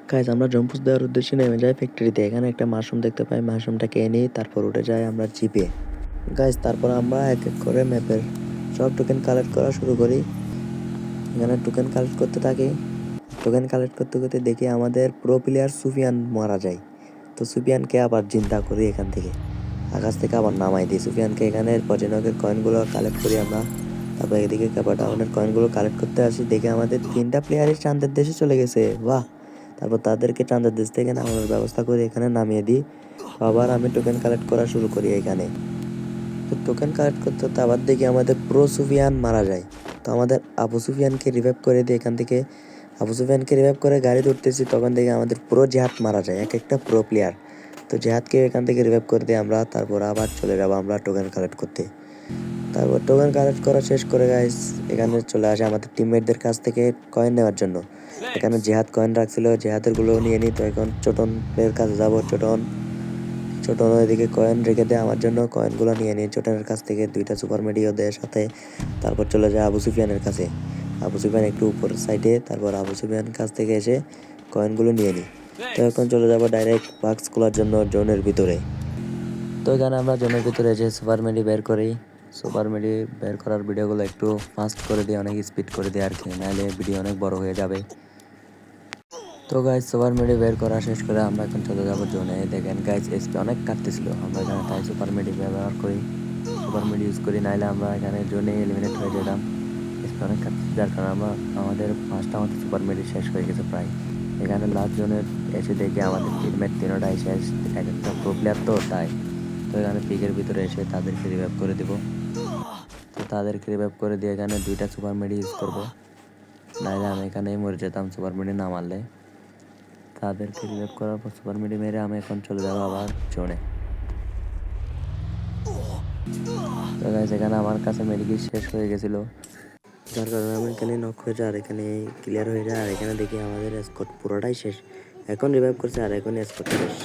Guys আমরা জম্পুস দেওয়ার উদ্দেশ্যে নেমে যাই ফ্যাক্টরিতে। এখানে একটা মাশরুম দেখতে পাই, মাশরুমটাকে এনে তারপর উঠে যাই আমরা জিপে। গাইস তারপর আমরা এক এক করে ম্যাপের সব টোকেন কালেক্ট করা শুরু করি। এখানে টোকেন কালেক্ট করতে থাকি। টোকেন কালেক্ট করতে করতে দেখি আমাদের প্রো প্লেয়ার সুফিয়ান মারা যায়। তো সুফিয়ানকে আবার জিন্দা করি এখান থেকে, আকাশ থেকে আবার নামাই দিই সুফিয়ানকে। এখানে পজিনকের কয়েনগুলো কালেক্ট করি আমরা। তারপর এদিকে ক্যাপাটাউনের কয়েনগুলো কালেক্ট করতে আসি, দেখে আমাদের 3টা প্লেয়ারই চাঁদের দেশে চলে গেছে। বাহ! তারপর তাদেরকে চাঁদের দেশ থেকে নামানোর ব্যবস্থা করে এখানে নামিয়ে দিই। আবার আমি টোকেন কালেক্ট করা শুরু করি এখানে। তো টোকেন কালেক্ট করতে করতে আবার দেখি আমাদের প্রো সুফিয়ান মারা যায়। তো আমাদের আবু সুফিয়ানকে রিভাইভ করে দিই এখান থেকে। আবু সুফিয়ানকে রিভাইভ করে গাড়িতে উঠতেছি, তখন দেখি আমাদের প্রো জেহাদ মারা যায়, এক একটা প্রো প্লেয়ার। তো জেহাদকে এখান থেকে রিভাইভ করে দিই আমরা। তারপর আবার চলে যাবো আমরা টোকেন কালেক্ট করতে। তারপর টোকেন কালেক্ট করা শেষ করে গাইস এখানে চলে আসে আমাদের টিমমেটদের কাছ থেকে কয়েন নেওয়ার জন্য। এখানে জেহাদ কয়েন রাখছিল, জেহাদের গুলো নিয়ে নিই। তো এখন ছোটনের কাছে যাবো। ছোটন এদিকে কয়েন রেখে দেয় আমার জন্য, কয়েনগুলো নিয়ে নিই ছোটনের কাছ থেকে। 2টা সুপার মেডিও দেয় সাথে। তারপর চলে যায় আবু সুফিয়ানের কাছে। আবু সুফিয়ান একটু উপর সাইডে, তারপর আবু সুফিয়ান কাছ থেকে এসে কয়েনগুলো নিয়ে নিই। তো এখন চলে যাবো ডাইরেক্ট বাক্স খোলার জন্য জোনের ভিতরে। তো এখানে আমরা জোনের ভিতরে এসে সুপার মেডি বের করি। সুপার মেডি বের করার ভিডিওগুলো একটু ফাস্ট করে দিই, অনেক স্পিড করে দিই আর কি, নাহলে ভিডিও অনেক বড় হয়ে যাবে। তো গাইজ সুপার মেডি বের করা শেষ করে আমরা এখন চলে যাবো জোনে। দেখেন গাইজ এসপি অনেক কাটতেছিল, আমরা এখানে তাই সুপার মেডি ব্যবহার করি, সুপার মেডি ইউজ করি, নাহলে আমরা এখানে জোনে এলিমিনেট হয়ে যেতাম। এসপি অনেক কাটতেছে, যার কারণে আমাদের আমাদের সুপার মেডি শেষ হয়ে গেছে প্রায়। এখানে লাস্ট জোনে এসে দেখি আমাদের টিমমেট 3টাই শেষ, এক একটা প্রো প্লেয়ার তো তাই। তো এখানে পিকের ভিতরে এসে তাদেরকে রিভাইভ করে দিব। তো তাদেরকে রিভাইভ করে দিয়ে এখানে 2টা সুপার মেডি ইউজ করবো, নাহলে আমি এখানেই মরে যেতাম সুপার মেডি না মারলে। তাদেরকে রিভাইভ করার পর সুপার মেডি মেরে আমি এখন চলে যাবো আবার জোনে। তো গাইস এখানে আমার কাছে মেডিকেট শেষ হয়ে গেছিলো, যার কারণে আমি এখানে নক হয়ে যায় আর এখানে ক্লিয়ার হয়ে যায়। আর এখানে দেখি আমাদের স্কোর পুরোটাই শেষ। এখন রিভাইভ করছে আর এখন স্কোর শেষ।